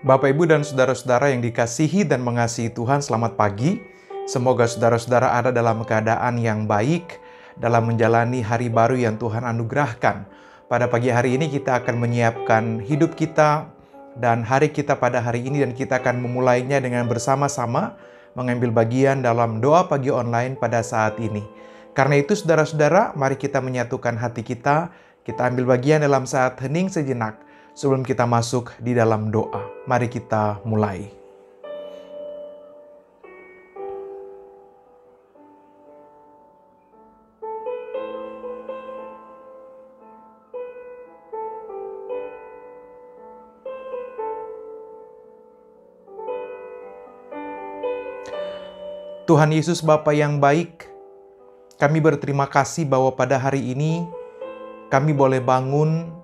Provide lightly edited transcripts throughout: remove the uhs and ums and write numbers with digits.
Bapak, Ibu, dan saudara-saudara yang dikasihi dan mengasihi Tuhan, selamat pagi. Semoga saudara-saudara ada dalam keadaan yang baik dalam menjalani hari baru yang Tuhan anugerahkan. Pada pagi hari ini kita akan menyiapkan hidup kita dan hari kita pada hari ini, dan kita akan memulainya dengan bersama-sama mengambil bagian dalam doa pagi online pada saat ini. Karena itu saudara-saudara, mari kita menyatukan hati kita ambil bagian dalam saat hening sejenak sebelum kita masuk di dalam doa. Mari kita mulai. Tuhan Yesus Bapa yang baik, kami berterima kasih bahwa pada hari ini kami boleh bangun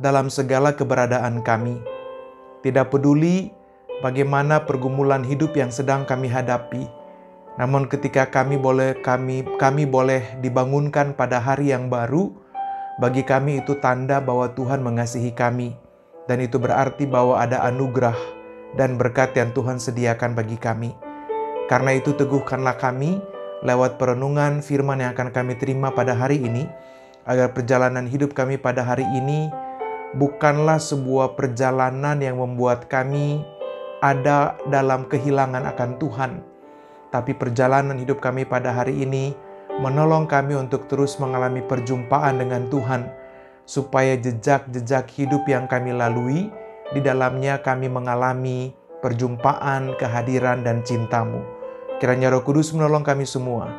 dalam segala keberadaan kami. Tidak peduli bagaimana pergumulan hidup yang sedang kami hadapi. Namun ketika kami boleh dibangunkan pada hari yang baru, bagi kami itu tanda bahwa Tuhan mengasihi kami. Dan itu berarti bahwa ada anugerah dan berkat yang Tuhan sediakan bagi kami. Karena itu teguhkanlah kami lewat perenungan firman yang akan kami terima pada hari ini, agar perjalanan hidup kami pada hari ini bukanlah sebuah perjalanan yang membuat kami ada dalam kehilangan akan Tuhan. Tapi perjalanan hidup kami pada hari ini menolong kami untuk terus mengalami perjumpaan dengan Tuhan. Supaya jejak-jejak hidup yang kami lalui, di dalamnya kami mengalami perjumpaan, kehadiran, dan cinta-Mu. Kiranya Roh Kudus menolong kami semua,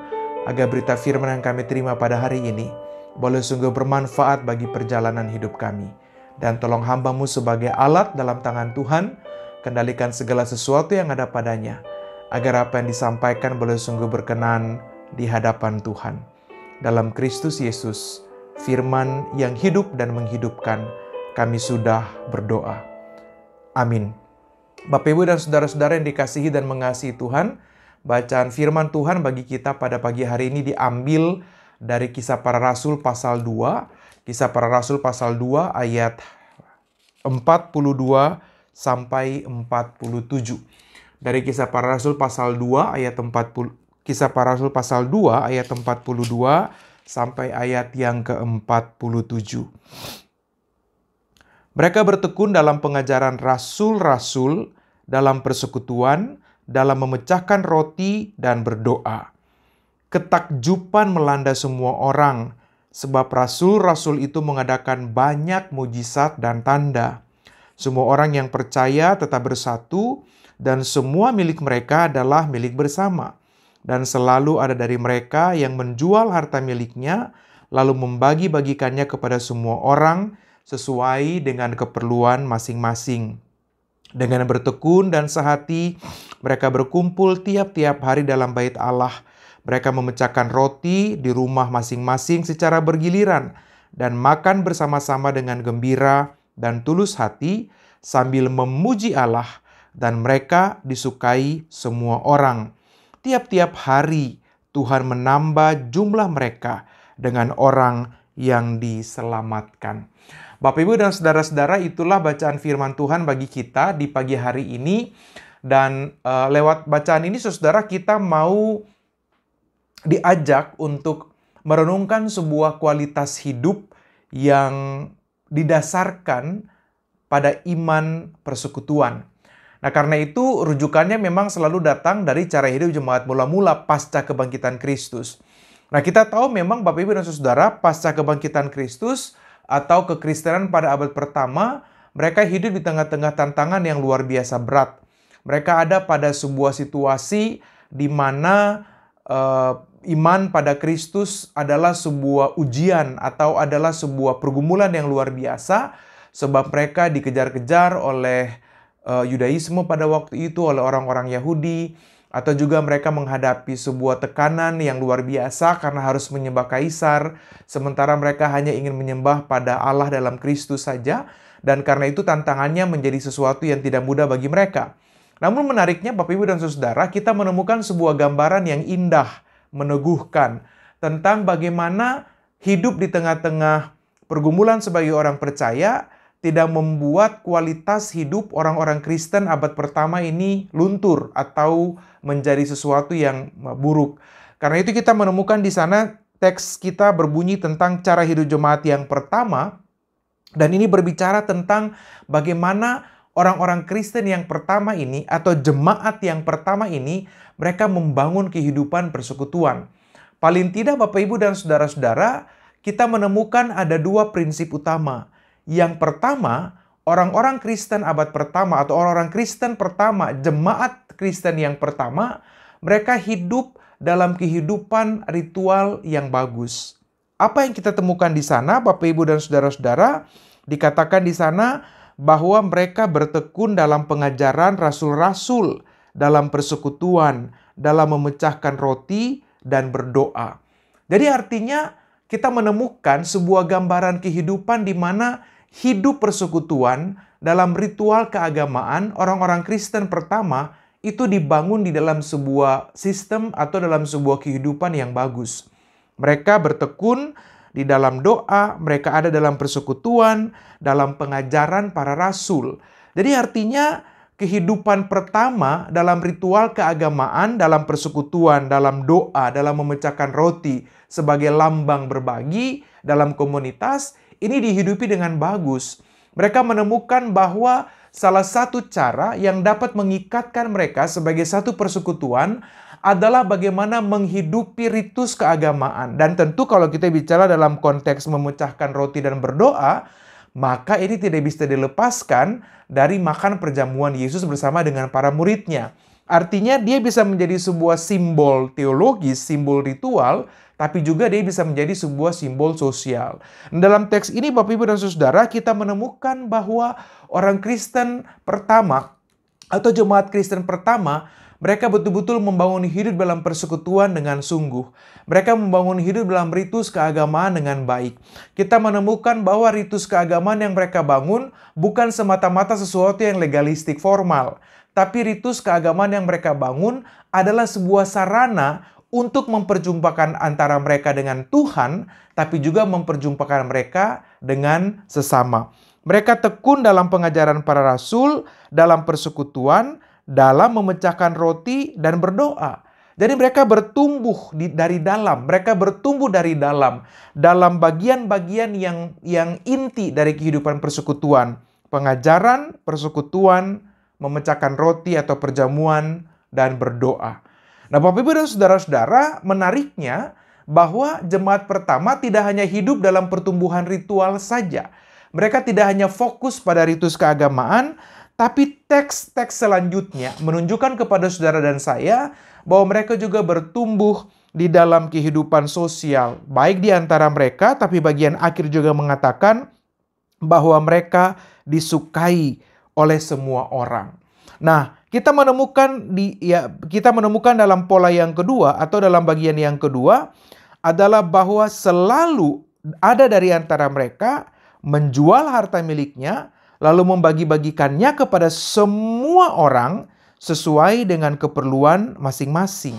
agar berita firman yang kami terima pada hari ini boleh sungguh bermanfaat bagi perjalanan hidup kami. Dan tolong hamba-Mu sebagai alat dalam tangan Tuhan, kendalikan segala sesuatu yang ada padanya, agar apa yang disampaikan boleh sungguh berkenan di hadapan Tuhan. Dalam Kristus Yesus, firman yang hidup dan menghidupkan, kami sudah berdoa. Amin. Bapak, Ibu, dan saudara-saudara yang dikasihi dan mengasihi Tuhan, bacaan firman Tuhan bagi kita pada pagi hari ini diambil dari Kisah Para Rasul pasal 2. Kisah Para Rasul pasal 2 ayat 42 sampai 47. Dari Kisah Para Rasul pasal 2 ayat 40, Kisah Para Rasul pasal 2 ayat 42 sampai ayat yang ke-47. Mereka bertekun dalam pengajaran rasul-rasul, dalam persekutuan, dalam memecahkan roti dan berdoa. Ketakjuban melanda semua orang, sebab rasul-rasul itu mengadakan banyak mujizat dan tanda. Semua orang yang percaya tetap bersatu, dan semua milik mereka adalah milik bersama. Dan selalu ada dari mereka yang menjual harta miliknya, lalu membagi-bagikannya kepada semua orang sesuai dengan keperluan masing-masing. Dengan bertekun dan sehati, mereka berkumpul tiap-tiap hari dalam bait Allah. Mereka memecahkan roti di rumah masing-masing secara bergiliran dan makan bersama-sama dengan gembira dan tulus hati sambil memuji Allah, dan mereka disukai semua orang. Tiap-tiap hari Tuhan menambah jumlah mereka dengan orang yang diselamatkan. Bapak, Ibu, dan saudara-saudara, itulah bacaan firman Tuhan bagi kita di pagi hari ini. Dan lewat bacaan ini, saudara, kita mau diajak untuk merenungkan sebuah kualitas hidup yang didasarkan pada iman persekutuan. Nah, karena itu rujukannya memang selalu datang dari cara hidup jemaat mula-mula pasca kebangkitan Kristus. Nah, kita tahu memang Bapak, Ibu, dan saudara, pasca kebangkitan Kristus atau kekristenan pada abad pertama, mereka hidup di tengah-tengah tantangan yang luar biasa berat. Mereka ada pada sebuah situasi di mana iman pada Kristus adalah sebuah ujian atau adalah sebuah pergumulan yang luar biasa, sebab mereka dikejar-kejar oleh Yudaisme pada waktu itu, oleh orang-orang Yahudi, atau juga mereka menghadapi sebuah tekanan yang luar biasa karena harus menyembah kaisar, sementara mereka hanya ingin menyembah pada Allah dalam Kristus saja, dan karena itu tantangannya menjadi sesuatu yang tidak mudah bagi mereka. Namun menariknya Bapak, Ibu, dan saudara, kita menemukan sebuah gambaran yang indah, meneguhkan, tentang bagaimana hidup di tengah-tengah pergumulan sebagai orang percaya, tidak membuat kualitas hidup orang-orang Kristen abad pertama ini luntur atau menjadi sesuatu yang buruk. Karena itu kita menemukan di sana teks kita berbunyi tentang cara hidup jemaat yang pertama, dan ini berbicara tentang bagaimana orang-orang Kristen yang pertama ini atau jemaat yang pertama ini mereka membangun kehidupan persekutuan. Paling tidak Bapak Ibu dan saudara-saudara, kita menemukan ada dua prinsip utama. Yang pertama, orang-orang Kristen abad pertama atau orang-orang Kristen pertama, jemaat Kristen yang pertama, mereka hidup dalam kehidupan ritual yang bagus. Apa yang kita temukan di sana, Bapak Ibu dan saudara-saudara? Dikatakan di sana bahwa mereka bertekun dalam pengajaran rasul-rasul, dalam persekutuan, dalam memecahkan roti, dan berdoa. Jadi artinya kita menemukan sebuah gambaran kehidupan di mana hidup persekutuan dalam ritual keagamaan orang-orang Kristen pertama itu dibangun di dalam sebuah sistem atau dalam sebuah kehidupan yang bagus. Mereka bertekun di dalam doa, mereka ada dalam persekutuan, dalam pengajaran para rasul. Jadi artinya kehidupan pertama dalam ritual keagamaan, dalam persekutuan, dalam doa, dalam memecahkan roti sebagai lambang berbagi dalam komunitas, ini dihidupi dengan bagus. Mereka menemukan bahwa salah satu cara yang dapat mengikatkan mereka sebagai satu persekutuan adalah bagaimana menghidupi ritus keagamaan. Dan tentu kalau kita bicara dalam konteks memecahkan roti dan berdoa, maka ini tidak bisa dilepaskan dari makan perjamuan Yesus bersama dengan para muridnya. Artinya dia bisa menjadi sebuah simbol teologis, simbol ritual, tapi juga dia bisa menjadi sebuah simbol sosial. Dalam teks ini Bapak Ibu dan Saudara, kita menemukan bahwa orang Kristen pertama atau jemaat Kristen pertama, mereka betul-betul membangun hidup dalam persekutuan dengan sungguh. Mereka membangun hidup dalam ritus keagamaan dengan baik. Kita menemukan bahwa ritus keagamaan yang mereka bangun bukan semata-mata sesuatu yang legalistik formal. Tapi ritus keagamaan yang mereka bangun adalah sebuah sarana untuk memperjumpakan antara mereka dengan Tuhan, tapi juga memperjumpakan mereka dengan sesama. Mereka tekun dalam pengajaran para rasul, dalam persekutuan, dalam memecahkan roti dan berdoa. Jadi mereka bertumbuh dari dalam, mereka bertumbuh dari dalam bagian-bagian yang inti dari kehidupan persekutuan. Pengajaran, persekutuan, memecahkan roti atau perjamuan, dan berdoa. Nah, Bapak Ibu dan saudara-saudara, menariknya bahwa jemaat pertama tidak hanya hidup dalam pertumbuhan ritual saja. Mereka tidak hanya fokus pada ritus keagamaan, tapi teks-teks selanjutnya menunjukkan kepada saudara dan saya bahwa mereka juga bertumbuh di dalam kehidupan sosial. Baik di antara mereka, tapi bagian akhir juga mengatakan bahwa mereka disukai oleh semua orang. Nah, kita menemukan dalam pola yang kedua atau dalam bagian yang kedua adalah bahwa selalu ada dari antara mereka menjual harta miliknya lalu membagi-bagikannya kepada semua orang sesuai dengan keperluan masing-masing.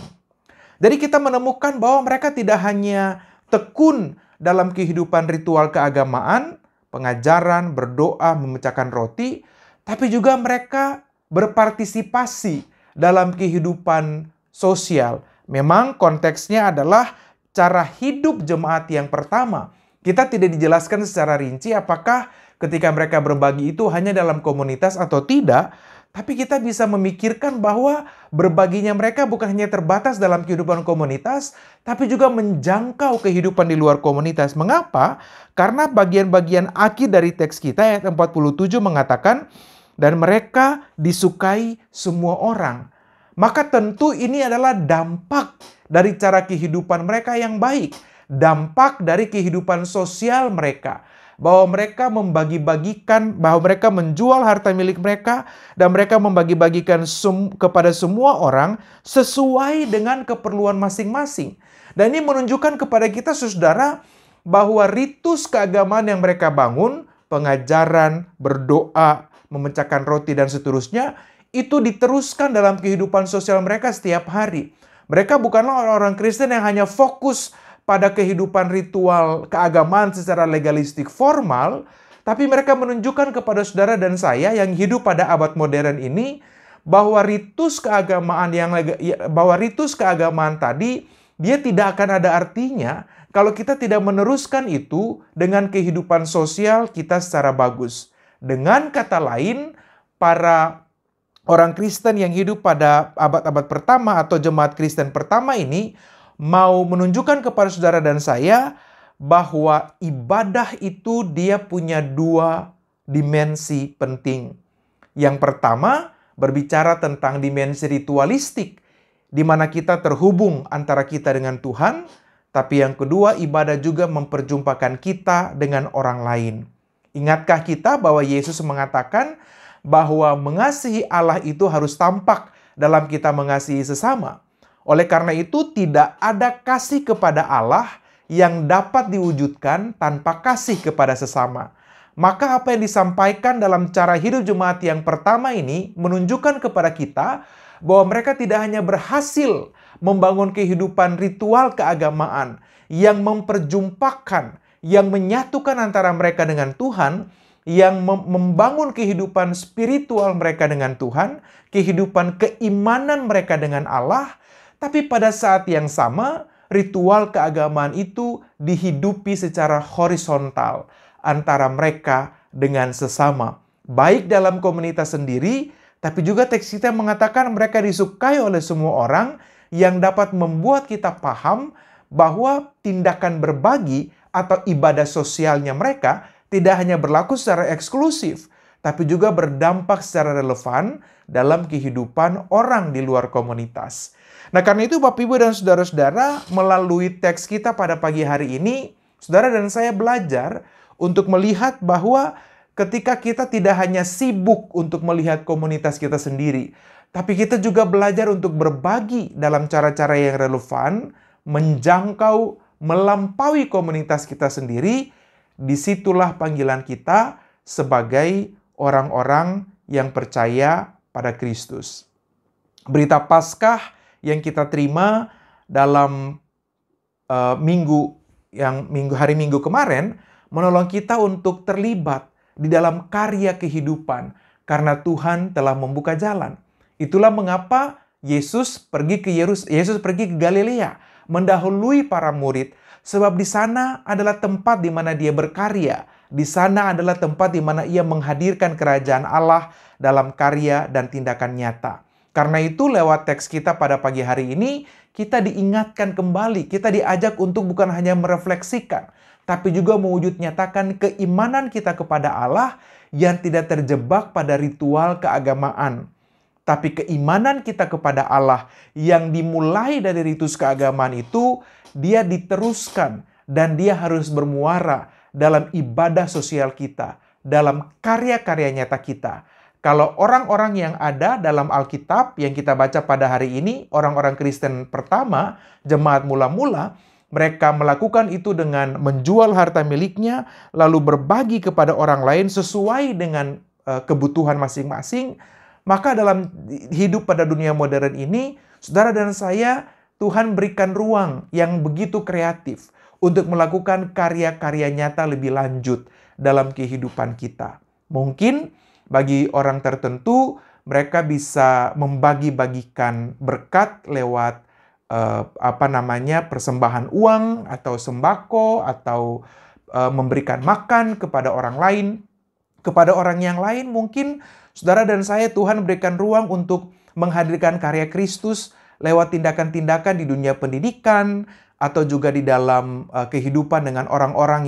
Jadi kita menemukan bahwa mereka tidak hanya tekun dalam kehidupan ritual keagamaan, pengajaran, berdoa, memecahkan roti, tapi juga mereka berpartisipasi dalam kehidupan sosial. Memang konteksnya adalah cara hidup jemaat yang pertama. Kita tidak dijelaskan secara rinci apakah ketika mereka berbagi itu hanya dalam komunitas atau tidak, tapi kita bisa memikirkan bahwa berbaginya mereka bukan hanya terbatas dalam kehidupan komunitas, tapi juga menjangkau kehidupan di luar komunitas. Mengapa? Karena bagian-bagian akhir dari teks kita ayat 47 mengatakan, dan mereka disukai semua orang. Maka tentu ini adalah dampak dari cara kehidupan mereka yang baik. Dampak dari kehidupan sosial mereka. Bahwa mereka membagi-bagikan, bahwa mereka menjual harta milik mereka, dan mereka membagi-bagikan kepada semua orang sesuai dengan keperluan masing-masing. Dan ini menunjukkan kepada kita, saudara, bahwa ritus keagamaan yang mereka bangun, pengajaran, berdoa, memecahkan roti, dan seterusnya, itu diteruskan dalam kehidupan sosial mereka setiap hari. Mereka bukanlah orang-orang Kristen yang hanya fokus pada kehidupan ritual keagamaan secara legalistik formal, Tapi mereka menunjukkan kepada saudara dan saya yang hidup pada abad modern ini bahwa ritus keagamaan tadi dia tidak akan ada artinya kalau kita tidak meneruskan itu dengan kehidupan sosial kita secara bagus. Dengan kata lain, para orang Kristen yang hidup pada abad-abad pertama atau jemaat Kristen pertama ini mau menunjukkan kepada saudara dan saya bahwa ibadah itu dia punya dua dimensi penting. Yang pertama, berbicara tentang dimensi ritualistik, di mana kita terhubung antara kita dengan Tuhan, tapi yang kedua, ibadah juga memperjumpakan kita dengan orang lain. Ingatkah kita bahwa Yesus mengatakan bahwa mengasihi Allah itu harus tampak dalam kita mengasihi sesama. Oleh karena itu, tidak ada kasih kepada Allah yang dapat diwujudkan tanpa kasih kepada sesama. Maka apa yang disampaikan dalam cara hidup jemaat yang pertama ini menunjukkan kepada kita bahwa mereka tidak hanya berhasil membangun kehidupan ritual keagamaan yang memperjumpakan, yang menyatukan antara mereka dengan Tuhan, yang membangun kehidupan spiritual mereka dengan Tuhan, kehidupan keimanan mereka dengan Allah, tapi pada saat yang sama, ritual keagamaan itu dihidupi secara horizontal antara mereka dengan sesama. Baik dalam komunitas sendiri, tapi juga teks kita mengatakan mereka disukai oleh semua orang yang dapat membuat kita paham bahwa tindakan berbagi atau ibadah sosialnya mereka tidak hanya berlaku secara eksklusif, tapi juga berdampak secara relevan dalam kehidupan orang di luar komunitas. Nah, karena itu Bapak, Ibu, dan saudara-saudara, melalui teks kita pada pagi hari ini, saudara dan saya belajar untuk melihat bahwa ketika kita tidak hanya sibuk untuk melihat komunitas kita sendiri, tapi kita juga belajar untuk berbagi dalam cara-cara yang relevan, menjangkau, melampaui komunitas kita sendiri. Disitulah panggilan kita sebagai orang-orang yang percaya pada Kristus. Berita Paskah yang kita terima dalam hari Minggu kemarin menolong kita untuk terlibat di dalam karya kehidupan karena Tuhan telah membuka jalan. Itulah mengapa Yesus pergi ke Galilea, mendahului para murid. Sebab di sana adalah tempat di mana dia berkarya. Di sana adalah tempat di mana ia menghadirkan kerajaan Allah dalam karya dan tindakan nyata. Karena itu lewat teks kita pada pagi hari ini, kita diingatkan kembali, kita diajak untuk bukan hanya merefleksikan, tapi juga mewujud nyatakan keimanan kita kepada Allah yang tidak terjebak pada ritual keagamaan. Tapi keimanan kita kepada Allah yang dimulai dari ritus keagamaan itu, dia diteruskan dan dia harus bermuara dalam ibadah sosial kita, dalam karya-karya nyata kita. Kalau orang-orang yang ada dalam Alkitab yang kita baca pada hari ini, orang-orang Kristen pertama, jemaat mula-mula, mereka melakukan itu dengan menjual harta miliknya, lalu berbagi kepada orang lain sesuai dengan kebutuhan masing-masing. Maka dalam hidup pada dunia modern ini, saudara dan saya, Tuhan berikan ruang yang begitu kreatif untuk melakukan karya-karya nyata lebih lanjut dalam kehidupan kita. Mungkin bagi orang tertentu, mereka bisa membagi-bagikan berkat lewat persembahan uang atau sembako atau memberikan makan kepada orang lain. Kepada orang yang lain mungkin saudara dan saya Tuhan berikan ruang untuk menghadirkan karya Kristus lewat tindakan-tindakan di dunia pendidikan atau juga di dalam kehidupan dengan orang-orang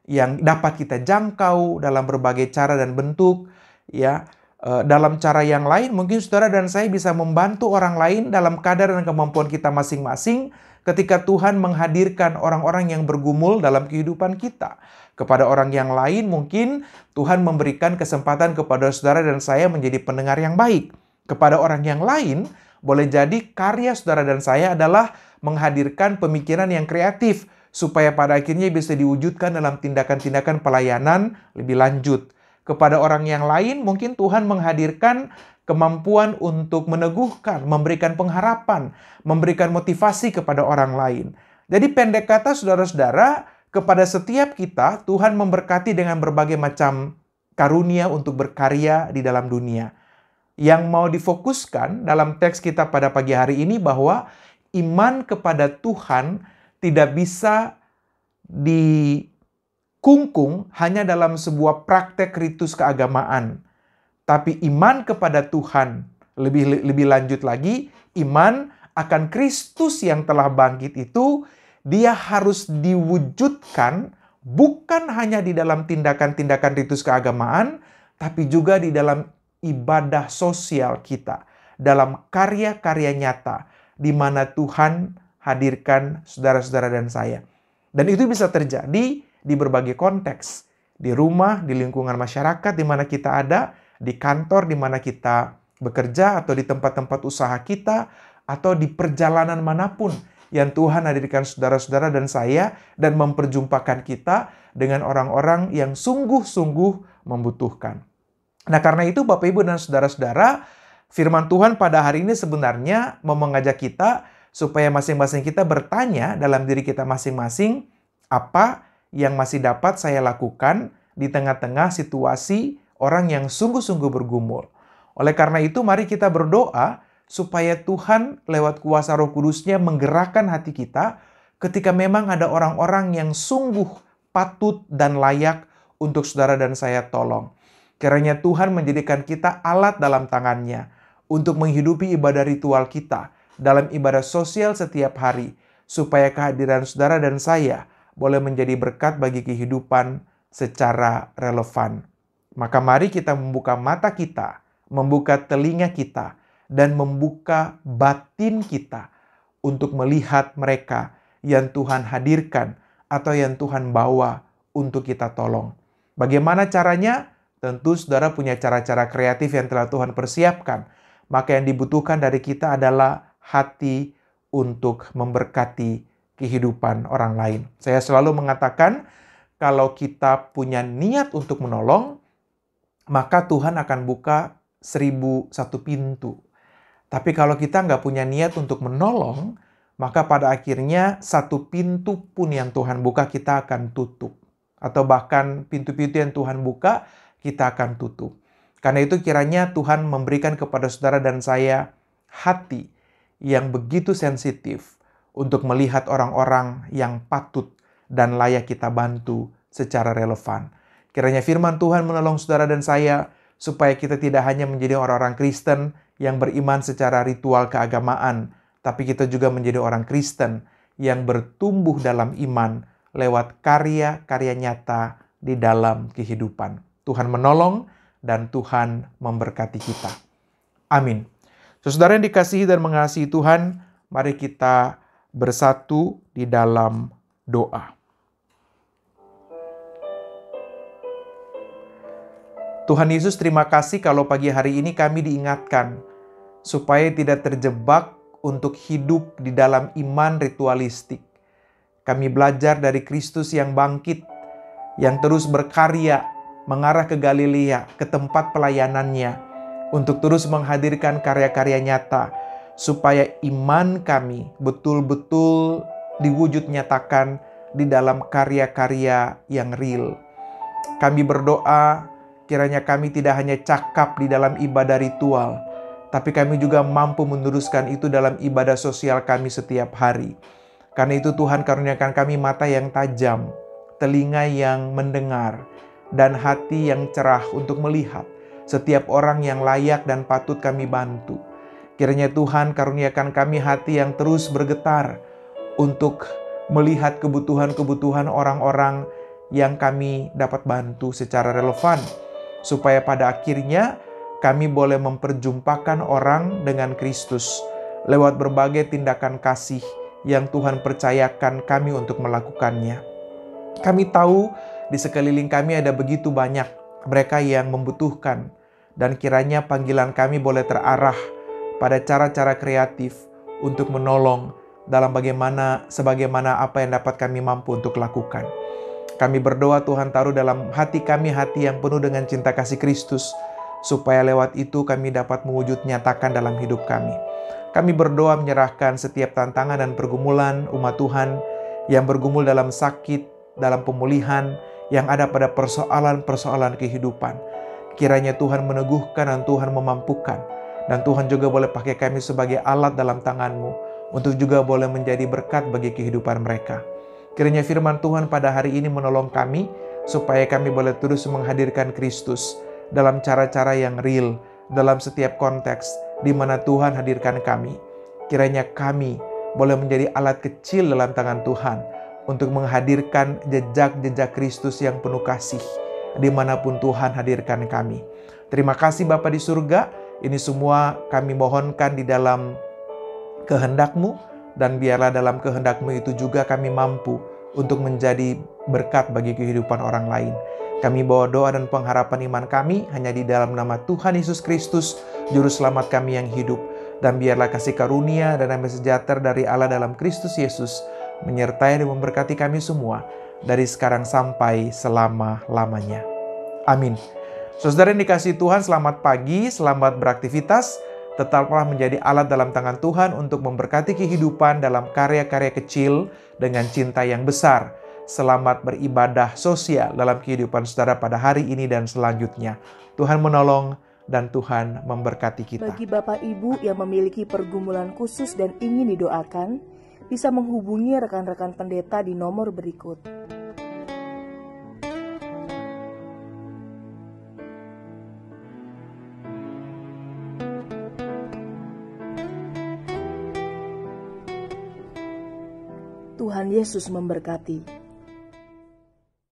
yang dapat kita jangkau dalam berbagai cara dan bentuk. Ya, dalam cara yang lain mungkin saudara dan saya bisa membantu orang lain dalam kadar dan kemampuan kita masing-masing ketika Tuhan menghadirkan orang-orang yang bergumul dalam kehidupan kita. Kepada orang yang lain mungkin Tuhan memberikan kesempatan kepada saudara dan saya menjadi pendengar yang baik. Kepada orang yang lain boleh jadi karya saudara dan saya adalah menghadirkan pemikiran yang kreatif supaya pada akhirnya bisa diwujudkan dalam tindakan-tindakan pelayanan lebih lanjut. Kepada orang yang lain mungkin Tuhan menghadirkan kemampuan untuk meneguhkan, memberikan pengharapan, memberikan motivasi kepada orang lain. Jadi pendek kata saudara-saudara, kepada setiap kita, Tuhan memberkati dengan berbagai macam karunia untuk berkarya di dalam dunia. Yang mau difokuskan dalam teks kita pada pagi hari ini bahwa iman kepada Tuhan tidak bisa dikungkung hanya dalam sebuah praktek ritus keagamaan. Tapi iman kepada Tuhan, lebih lanjut lagi, iman akan Kristus yang telah bangkit itu, dia harus diwujudkan bukan hanya di dalam tindakan-tindakan ritus keagamaan, tapi juga di dalam ibadah sosial kita, dalam karya-karya nyata, di mana Tuhan hadirkan saudara-saudara dan saya. Dan itu bisa terjadi di berbagai konteks, di rumah, di lingkungan masyarakat di mana kita ada, di kantor di mana kita bekerja, atau di tempat-tempat usaha kita, atau di perjalanan manapun yang Tuhan hadirkan saudara-saudara dan saya, dan memperjumpakan kita dengan orang-orang yang sungguh-sungguh membutuhkan. Nah, karena itu Bapak, Ibu, dan saudara-saudara, firman Tuhan pada hari ini sebenarnya mau mengajak kita supaya masing-masing kita bertanya dalam diri kita masing-masing, apa yang masih dapat saya lakukan di tengah-tengah situasi orang yang sungguh-sungguh bergumul. Oleh karena itu, mari kita berdoa supaya Tuhan lewat kuasa Roh Kudus-Nya menggerakkan hati kita ketika memang ada orang-orang yang sungguh patut dan layak untuk saudara dan saya tolong. Kiranya Tuhan menjadikan kita alat dalam tangannya untuk menghidupi ibadah ritual kita dalam ibadah sosial setiap hari, supaya kehadiran saudara dan saya boleh menjadi berkat bagi kehidupan secara relevan. Maka mari kita membuka mata kita, membuka telinga kita, dan membuka batin kita untuk melihat mereka yang Tuhan hadirkan atau yang Tuhan bawa untuk kita tolong. Bagaimana caranya? Tentu saudara punya cara-cara kreatif yang telah Tuhan persiapkan. Maka yang dibutuhkan dari kita adalah hati untuk memberkati kehidupan orang lain. Saya selalu mengatakan, kalau kita punya niat untuk menolong, maka Tuhan akan buka 1001 pintu. Tapi kalau kita nggak punya niat untuk menolong, maka pada akhirnya satu pintu pun yang Tuhan buka kita akan tutup. Atau bahkan pintu-pintu yang Tuhan buka, kita akan tutup. Karena itu kiranya Tuhan memberikan kepada saudara dan saya hati yang begitu sensitif untuk melihat orang-orang yang patut dan layak kita bantu secara relevan. Kiranya firman Tuhan menolong saudara dan saya supaya kita tidak hanya menjadi orang-orang Kristen yang beriman secara ritual keagamaan, tapi kita juga menjadi orang Kristen yang bertumbuh dalam iman lewat karya-karya nyata di dalam kehidupan. Tuhan menolong dan Tuhan memberkati kita. Amin. Saudara yang dikasihi dan mengasihi Tuhan, mari kita bersatu di dalam doa. Tuhan Yesus, terima kasih kalau pagi hari ini kami diingatkan supaya tidak terjebak untuk hidup di dalam iman ritualistik. Kami belajar dari Kristus yang bangkit, yang terus berkarya, mengarah ke Galilea, ke tempat pelayanannya, untuk terus menghadirkan karya-karya nyata, supaya iman kami betul-betul diwujud nyatakan di dalam karya-karya yang real. Kami berdoa, kiranya kami tidak hanya cakap di dalam ibadah ritual, tapi kami juga mampu meneruskan itu dalam ibadah sosial kami setiap hari. Karena itu Tuhan karuniakan kami mata yang tajam, telinga yang mendengar, dan hati yang cerah untuk melihat setiap orang yang layak dan patut kami bantu. Kiranya Tuhan karuniakan kami hati yang terus bergetar untuk melihat kebutuhan-kebutuhan orang-orang yang kami dapat bantu secara relevan, supaya pada akhirnya kami boleh memperjumpakan orang dengan Kristus lewat berbagai tindakan kasih yang Tuhan percayakan kami untuk melakukannya. Kami tahu di sekeliling kami ada begitu banyak mereka yang membutuhkan, dan kiranya panggilan kami boleh terarah pada cara-cara kreatif untuk menolong dalam sebagaimana apa yang dapat kami mampu untuk lakukan. Kami berdoa Tuhan taruh dalam hati kami hati yang penuh dengan cinta kasih Kristus, supaya lewat itu kami dapat mewujud nyatakan dalam hidup kami. Kami berdoa menyerahkan setiap tantangan dan pergumulan umat Tuhan yang bergumul dalam sakit, dalam pemulihan yang ada pada persoalan-persoalan kehidupan. Kiranya Tuhan meneguhkan dan Tuhan memampukan. Dan Tuhan juga boleh pakai kami sebagai alat dalam tangan-Mu untuk juga boleh menjadi berkat bagi kehidupan mereka. Kiranya firman Tuhan pada hari ini menolong kami supaya kami boleh terus menghadirkan Kristus dalam cara-cara yang real, dalam setiap konteks di mana Tuhan hadirkan kami. Kiranya kami boleh menjadi alat kecil dalam tangan Tuhan untuk menghadirkan jejak-jejak Kristus yang penuh kasih dimanapun Tuhan hadirkan kami. Terima kasih Bapa di surga. Ini semua kami mohonkan di dalam kehendak-Mu, dan biarlah dalam kehendak-Mu itu juga kami mampu untuk menjadi berkat bagi kehidupan orang lain. Kami bawa doa dan pengharapan iman kami hanya di dalam nama Tuhan Yesus Kristus, Juru Selamat kami yang hidup. Dan biarlah kasih karunia dan damai sejahtera dari Allah dalam Kristus Yesus menyertai dan memberkati kami semua dari sekarang sampai selama-lamanya. Amin. Saudara yang dikasihi Tuhan, selamat pagi, selamat beraktivitas. Tetaplah menjadi alat dalam tangan Tuhan untuk memberkati kehidupan dalam karya-karya kecil dengan cinta yang besar. Selamat beribadah sosial dalam kehidupan saudara pada hari ini dan selanjutnya. Tuhan menolong dan Tuhan memberkati kita. Bagi Bapak Ibu yang memiliki pergumulan khusus dan ingin didoakan, bisa menghubungi rekan-rekan pendeta di nomor berikut. Tuhan Yesus memberkati.